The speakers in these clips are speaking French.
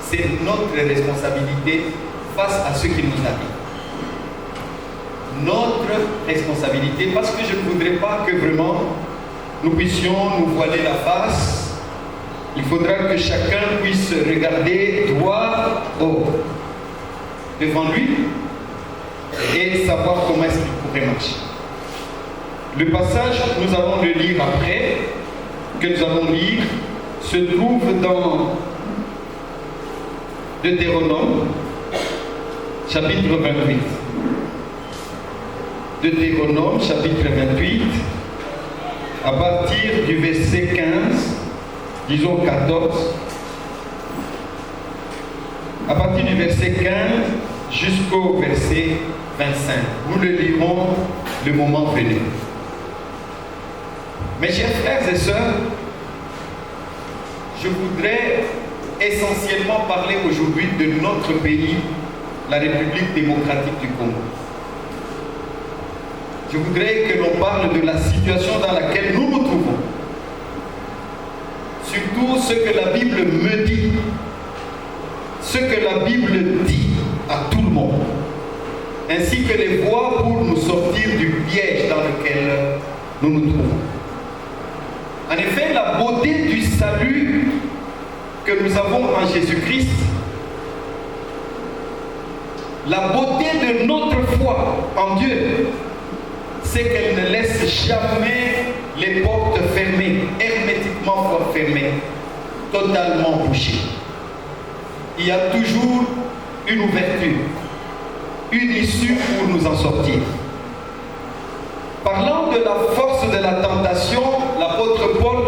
c'est notre responsabilité face à ce qui nous arrive. Notre responsabilité, parce que je ne voudrais pas que vraiment nous puissions nous voiler la face. Il faudra que chacun puisse regarder droit devant lui et savoir comment est-ce qu'il pourrait marcher. Le passage que nous allons le lire après, que nous allons lire, se trouve dans Deutéronome, chapitre 28. Deutéronome, chapitre 28, à partir du verset 15, disons 14, à partir du verset 15 jusqu'au verset 25. Nous le lirons le moment venu. Mes chers frères et sœurs, je voudrais essentiellement parler aujourd'hui de notre pays, la République démocratique du Congo. Je voudrais que l'on parle de la situation dans laquelle nous nous trouvons. Surtout ce que la Bible me dit, ce que la Bible dit à tout le monde, ainsi que les voies pour nous sortir du piège dans lequel nous nous trouvons. En effet, la beauté du salut que nous avons en Jésus-Christ, la beauté de notre foi en Dieu, c'est qu'elle ne laisse jamais les portes fermées, hermétiquement fermées, totalement bouchées. Il y a toujours une ouverture, une issue pour nous en sortir. Parlant de la force de la tentation, l'apôtre Paul,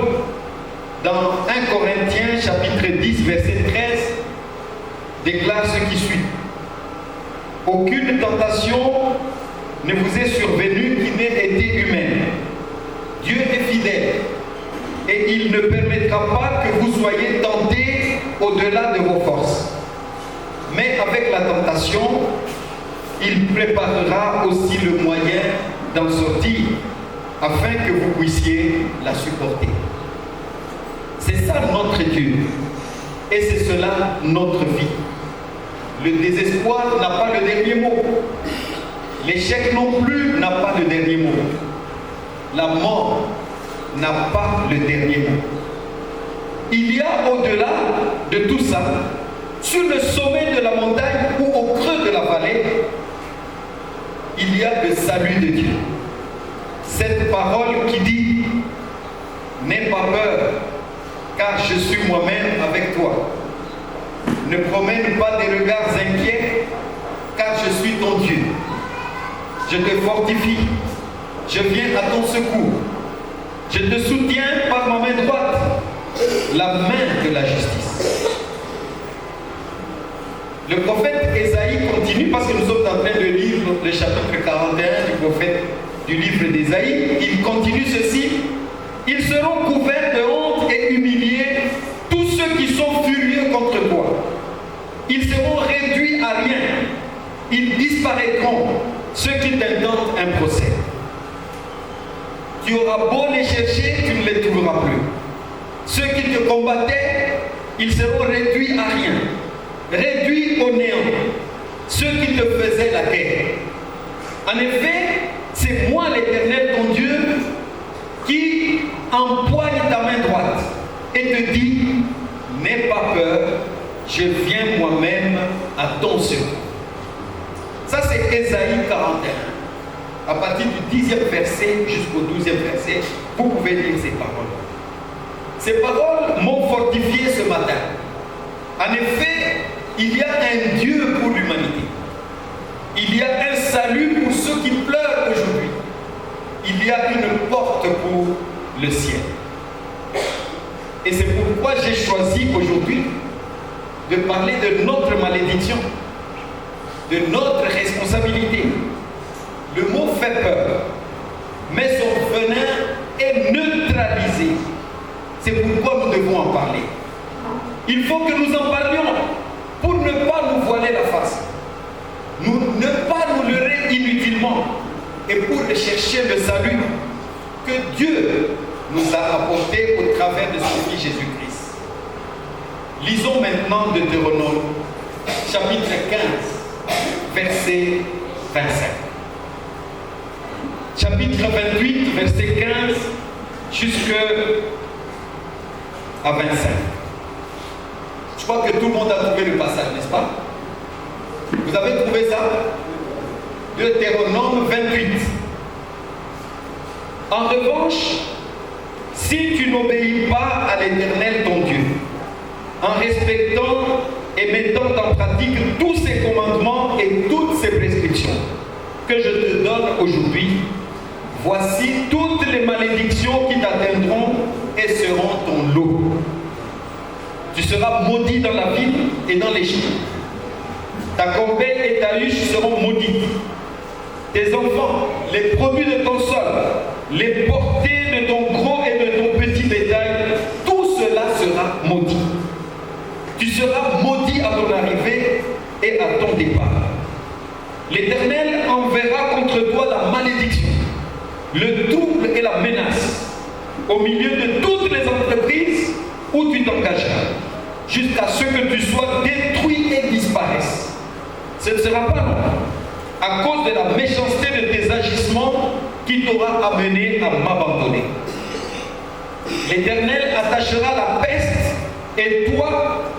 dans 1 Corinthiens chapitre 10, verset 13, déclare ce qui suit. Aucune tentation ne vous est survenue qui n'ait été humaine. Dieu est fidèle et il ne permettra pas que vous soyez tentés au-delà de vos forces. Mais avec la tentation, il préparera aussi le moyen d'en sortir afin que vous puissiez la supporter. C'est ça notre Dieu et c'est cela notre vie. Le désespoir n'a pas le dernier mot. L'échec non plus n'a pas le dernier mot. La mort n'a pas le dernier mot. Il y a au-delà de tout ça, sur le sommet de la montagne ou au creux de la vallée, il y a le salut de Dieu. Cette parole qui dit « N'aie pas peur, car je suis moi-même avec toi. Ne promène pas des regards inquiets, car je suis ton Dieu. Je te fortifie, je viens à ton secours. Je te soutiens par ma main droite, la main de la justice. » Le prophète Ésaïe continue, parce que nous sommes en train de lire le chapitre 41 du prophète du livre d'Ésaïe. Il continue ceci. Ils seront couverts de honte et humiliés, tous ceux qui sont furieux contre toi. Ils seront réduits à rien. Ils disparaîtront, ceux qui t'intentent un procès. Tu auras beau les chercher, tu ne les trouveras plus. Ceux qui te combattaient, ils seront réduits à rien, réduits au néant, ceux qui te faisaient la guerre. En effet, c'est moi l'Éternel ton Dieu qui empoigne ta main droite et te dit, n'aie pas peur, je viens moi-même à ton secours. Ça c'est Ésaïe 41. À partir du 10e verset jusqu'au 12e verset, vous pouvez lire ces paroles. Ces paroles m'ont fortifié ce matin. En effet, il y a un Dieu pour l'humanité. Il y a un salut pour ceux qui pleurent aujourd'hui. Il y a une porte pour le ciel. Et c'est pourquoi j'ai choisi aujourd'hui de parler de notre malédiction, de notre responsabilité. Le mot fait peur, mais son venin est neutralisé. C'est pourquoi nous devons en parler. Il faut que nous en parlions pour ne pas nous voiler la face, ne pas nous leurrer inutilement et pour chercher le salut que Dieu nous a apporté au travers de son Fils Jésus-Christ. Lisons maintenant Deutéronome, chapitre 15, verset 25. Chapitre 28, verset 15, jusqu'à 25. Je crois que tout le monde a trouvé le passage, n'est-ce pas? Vous avez trouvé ça? Deutéronome 28. En revanche, si tu n'obéis pas à l'Éternel ton Dieu, en respectant et mettant en pratique tous ses commandements et toutes ses prescriptions que je te donne aujourd'hui, voici toutes les malédictions qui t'atteindront et seront ton lot. Tu seras maudit dans la ville et dans les champs. Ta corbeille et ta huche seront maudites. Tes enfants, les produits de ton sol, les portées de ton gros et de ton petit bétail, tout cela sera maudit. Tu seras maudit à ton arrivée et à ton départ. L'Éternel enverra contre toi la malédiction, le trouble et la menace au milieu de toutes les entreprises où tu t'engageras, jusqu'à ce que tu sois détruit et disparaisses. Ce ne sera pas long, à cause de la méchanceté de tes agissements qui t'aura amené à m'abandonner. L'Éternel attachera la peste et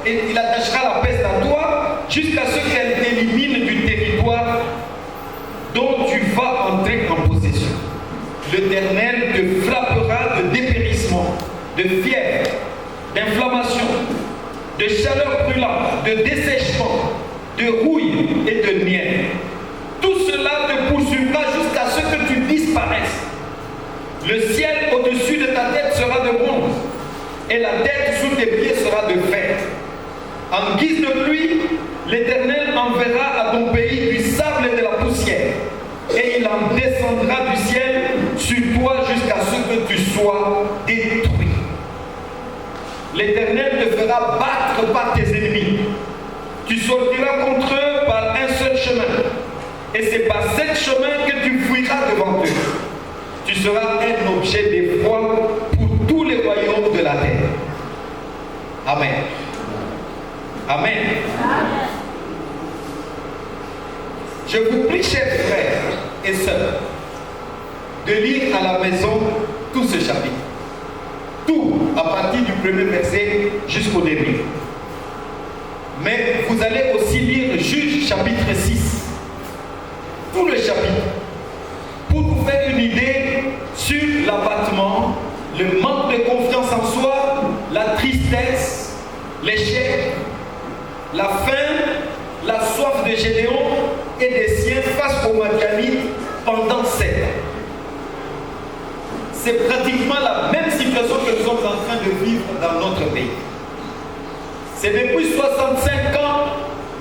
il attachera la peste à toi jusqu'à ce qu'elle t'élimine du territoire dont tu vas entrer en possession. L'Éternel te frappera de dépérissement, de fièvre, d'inflammation, de chaleur brûlante, de dessèchement, de rouille et de miel. Tout cela te poursuivra jusqu'à ce que tu disparaisses. Le ciel au-dessus de ta tête sera de bronze, et la tête sous tes pieds sera de fer. En guise de pluie, l'Éternel enverra à ton pays du sable et de la poussière, et il en descendra du ciel sur toi jusqu'à ce que tu sois détruit. L'Éternel te fera battre par tes ennemis. Tu sortiras contre eux par un seul chemin, et c'est par ce chemin que tu fuiras devant eux. Tu seras un objet d'effroi pour tous les royaumes de la terre. Amen. Amen. Je vous prie, chers frères et sœurs, de lire à la maison tout ce chapitre. Tout, à partir du premier verset jusqu'au dernier. Mais vous allez aussi lire Juge chapitre 6. Tout le chapitre. Pour vous faire une idée sur l'abattement, le manque de confiance en soi, la tristesse, l'échec, la faim, la soif de Gédéon et des siens face aux Madianites pendant 7 ans. C'est pratiquement la même situation que nous sommes en train de vivre dans notre pays. C'est depuis 65 ans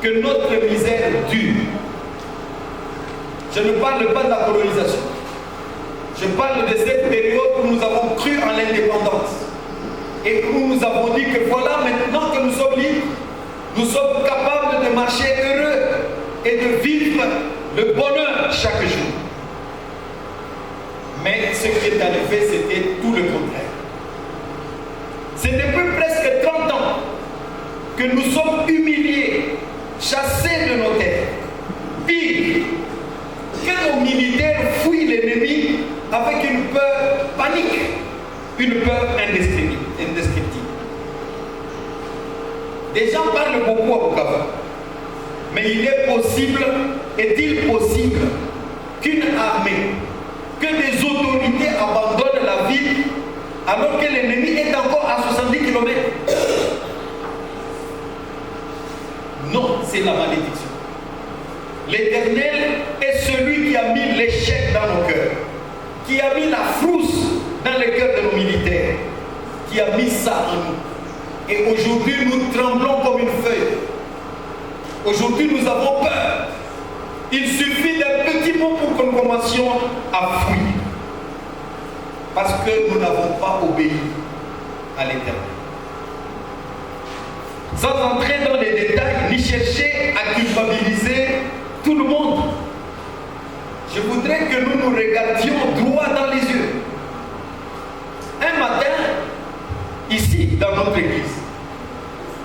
que notre misère dure. Je ne parle pas de la colonisation. Je parle de cette période où nous avons cru en l'indépendance. Et où nous avons dit que voilà, maintenant que nous sommes libres, nous sommes capables de marcher heureux et de vivre le bonheur chaque jour. Mais ce qui est arrivé, c'était tout le contraire. C'est depuis presque 30 ans que nous sommes humiliés, chassés de nos terres. Pire, que nos militaires fuient l'ennemi avec une peur panique, une peur indescriptible. Des gens parlent beaucoup à Bukavu, mais est-il possible qu'une armée, que des autorités abandonnent la ville alors que l'ennemi est encore à 70 km? Non, c'est la malédiction. L'Éternel est celui qui a mis l'échec dans nos cœurs, qui a mis la frousse dans les cœurs de nos militaires, qui a mis ça en nous. Et aujourd'hui, nous tremblons comme une feuille. Aujourd'hui, nous avons peur. Il suffit d'un petit mot pour que nous commencions à fuir. Parce que nous n'avons pas obéi à l'Éternel. Sans entrer dans les détails, ni chercher à culpabiliser tout le monde, je voudrais que nous nous regardions droit dans les yeux. Un matin, ici, dans notre église,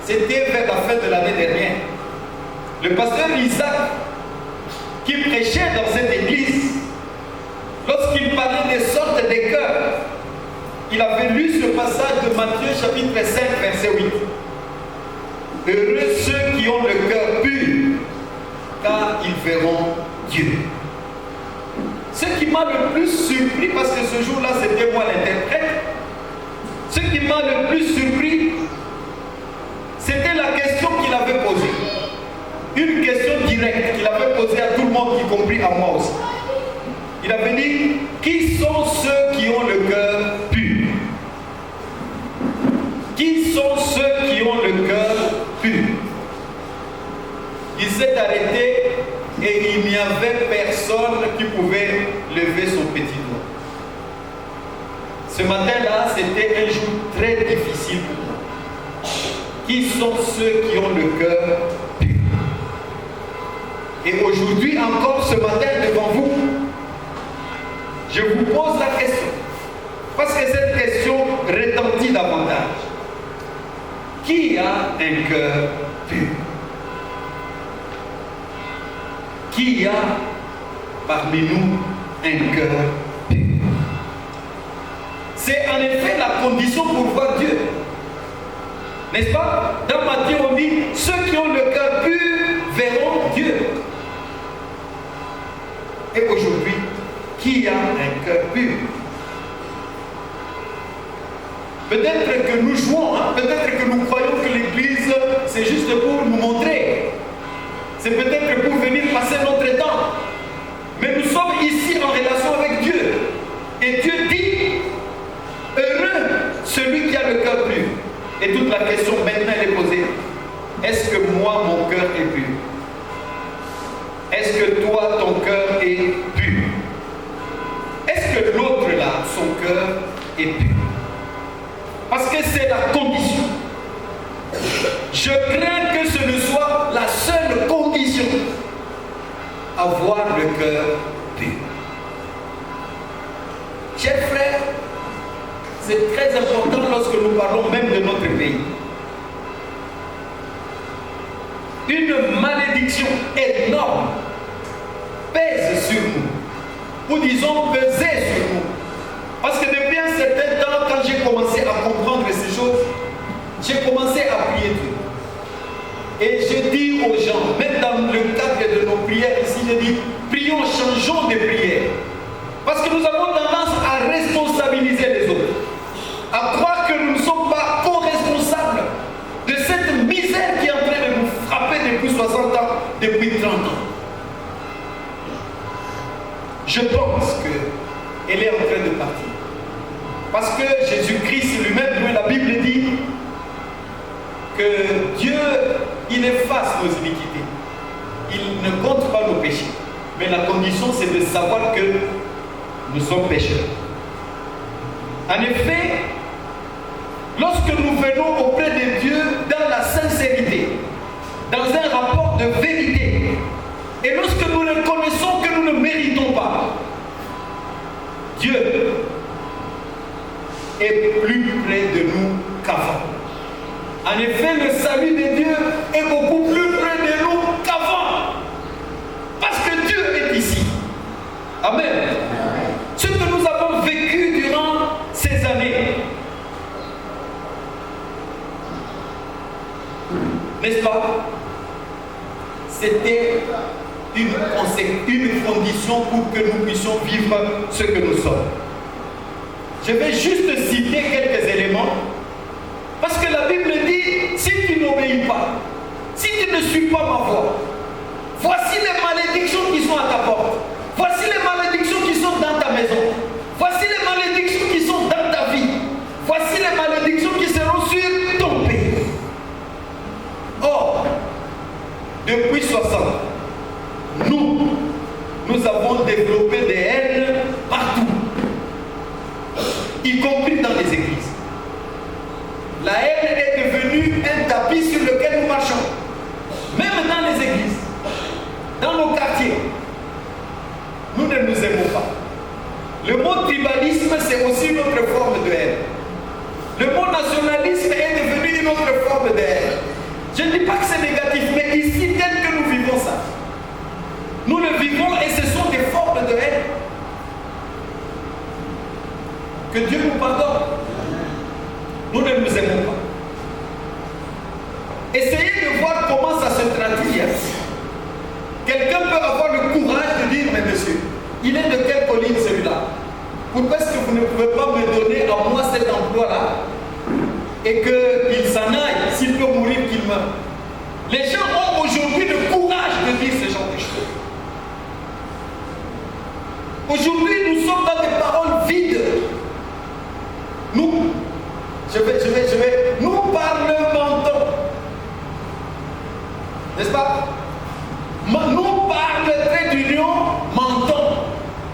c'était vers la fin de l'année dernière. Le pasteur Isaac, qui prêchait dans cette église, lorsqu'il parlait des sortes des cœurs, il avait lu ce passage de Matthieu chapitre 5, verset 8. Heureux ceux qui ont le cœur pur, car ils verront Dieu. Ce qui m'a le plus surpris, parce que ce jour-là c'était moi l'interprète, ce qui m'a le plus surpris, c'était la question qu'il avait posée. Une question directe qu'il avait posée à tout le monde, y compris à moi aussi. Il avait dit, qui sont ceux qui ont le cœur pur? Qui sont ceux qui ont le cœur pur? Il s'est arrêté et il n'y avait personne qui pouvait lever son petit doigt. Ce matin-là, c'était un jour très difficile pour moi. Qui sont ceux qui ont le cœur pur? Et aujourd'hui encore, ce matin, devant vous, je vous pose la question. Parce que cette question retentit davantage. Qui a un cœur pur? Qui a parmi nous un cœur pur? C'est en effet la condition pour voir Dieu. N'est-ce pas? Dans Matthieu, on dit, ceux qui ont le cœur pur verront Dieu. Et aujourd'hui, qui a un cœur pur? Peut-être que nous jouons, peut-être que nous croyons que l'Église, c'est juste pour nous montrer. C'est peut-être pour venir passer notre temps. Mais nous sommes ici en relation avec Dieu. Et Dieu dit, heureux celui qui a le cœur pur. Et toute la question maintenant est posée. Est-ce que moi, mon cœur est pur? Est-ce que toi, ton cœur est pur? Est-ce que l'autre là, son cœur est pur? Parce que c'est la condition. Je crains que ce ne soit la seule condition. Avoir le cœur pur. Chers frères, c'est très important lorsque nous parlons même de notre pays. Une malédiction énorme pèse sur nous. Ou disons peser sur nous. Parce que depuis un certain temps, quand j'ai commencé à comprendre ces choses, j'ai commencé à prier Dieu. Et je dis aux gens, même dans le cadre de nos prières ici, je dis, prions, changeons de prière. Parce que nous avons tendance à responsabiliser les autres. À croire que nous ne sommes pas co-responsables de cette misère qui est en train de nous frapper depuis 60 ans, depuis 30 ans. Je pense qu'elle est en train de partir. Parce que Jésus-Christ lui-même, la Bible dit que Dieu, il efface nos iniquités. Il ne compte pas nos péchés. Mais la condition, c'est de savoir que nous sommes pécheurs. En effet, lorsque nous venons auprès de Dieu dans la sincérité, dans un rapport de vérité, et lorsque nous reconnaissons que nous ne méritons pas, Dieu est plus près de nous qu'avant. En effet, le salut de Dieu est beaucoup plus près de nous qu'avant. Parce que Dieu est ici. Amen. Ce que nous avons vécu durant ces années, n'est-ce pas? C'était une condition pour que nous puissions vivre ce que nous sommes. Je vais juste citer quelques éléments. Parce que la Bible dit, si tu n'obéis pas, si tu ne suis pas ma voix, voici les malédictions qui sont à ta porte. Voici les malédictions qui sont dans ta maison. Voici les malédictions qui sont dans ta vie. Voici les malédictions qui seront sur ton pays. Or, depuis 60 ans, nous avons développé des haines partout, y compris dans les églises. La haine est devenue un tapis sur lequel nous marchons. Même dans les églises, dans nos quartiers, nous ne nous aimons pas. Le mot tribalisme, c'est aussi une autre forme de haine. Le mot nationalisme est devenu une autre forme de haine. Je ne dis pas que c'est négatif, mais ici, tel que nous vivons ça, nous le vivons et ce sont des formes de haine. Que Dieu nous pardonne. Nous ne nous aimons pas. Essayez de voir comment ça se traduit. Quelqu'un peut avoir le courage de dire, mais monsieur, il est de quelle colline celui-là? Pourquoi est-ce que vous ne pouvez pas me donner à moi cet emploi-là et qu'il s'en aille, s'il peut mourir, qu'il meure? Les gens ont aujourd'hui le courage de dire ce genre de choses. Aujourd'hui, nous sommes dans des paroles vides. Nous parlementons. N'est-ce pas? Nous parlons de trait d'union, mentons.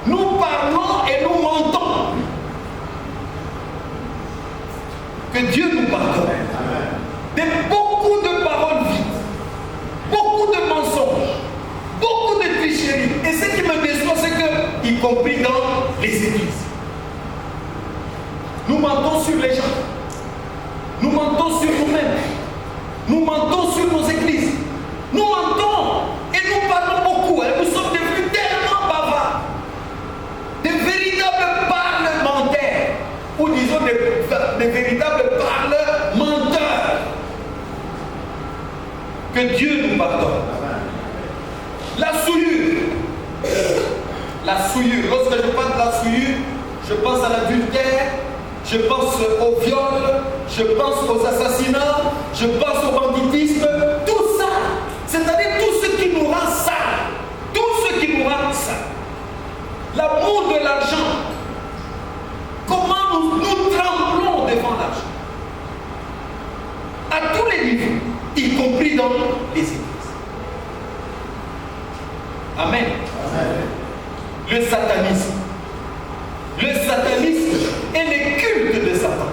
Nous parlons et nous mentons. Que Dieu nous pardonne. De beaucoup de paroles vides, beaucoup de mensonges, beaucoup de tricheries. Et ce qui me déçoit, c'est que, y compris dans les églises, nous mentons sur les gens. Nous mentons sur nous-mêmes. Nous mentons sur nos églises. Nous mentons et nous parlons beaucoup. Nous sommes devenus tellement bavards. De véritables parlementaires. Ou disons des véritables parlementeurs. Que Dieu nous pardonne. La souillure. La souillure. Lorsque je parle de la souillure, je pense à l'adultère. Je pense au viol, je pense aux assassinats, je pense au banditisme, tout ça, c'est-à-dire tout ce qui nous rend sale, tout ce qui nous rend sale. L'amour de l'argent, comment nous tremblons devant l'argent, à tous les niveaux, y compris dans les églises. Amen. Amen. Le satanisme. Le satanisme et les cultes de Satan.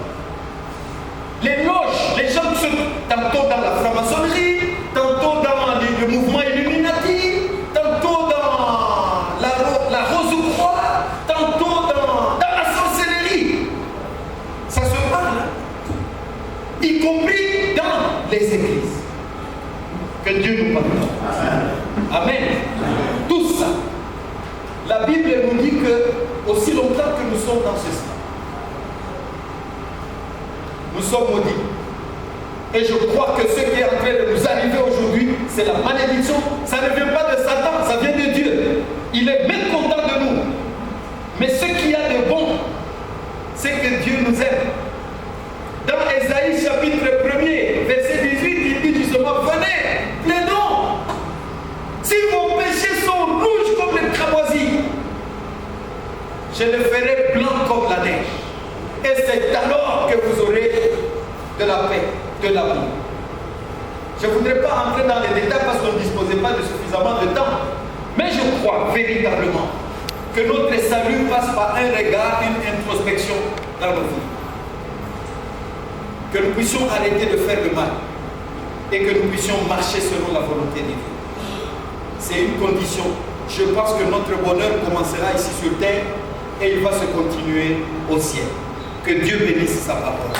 Les loges, les gens qui sont tantôt dans la franc-maçonnerie, tantôt dans le mouvement Illuminati, tantôt dans la Rose-Croix, tantôt dans la sorcellerie. Ça se parle, y compris dans les églises. Que Dieu nous pardonne. Amen. Tout ça. La Bible nous dit que aussi longtemps que nous sommes dans ce stade, nous sommes maudits. Et je crois que ce qui est en train de nous arriver aujourd'hui, c'est la malédiction. Ça ne vient pas de Satan, ça vient de Dieu. Il est mécontent de nous. Mais ce qu'il y a de bon, c'est que Dieu nous aime. Dans Ésaïe chapitre 1er, verset 18, il dit justement, venez, plaidons. Si vos péchés sont rouges comme les cramoisis, je le ferai blanc comme la neige. Et c'est alors que vous aurez de la paix, de l'amour. Je ne voudrais pas entrer dans les détails parce qu'on ne disposait pas de suffisamment de temps. Mais je crois véritablement que notre salut passe par un regard, une introspection dans nos vies. Que nous puissions arrêter de faire le mal et que nous puissions marcher selon la volonté de Dieu. C'est une condition. Je pense que notre bonheur commencera ici sur terre et il va se continuer au ciel. Que Dieu bénisse sa parole.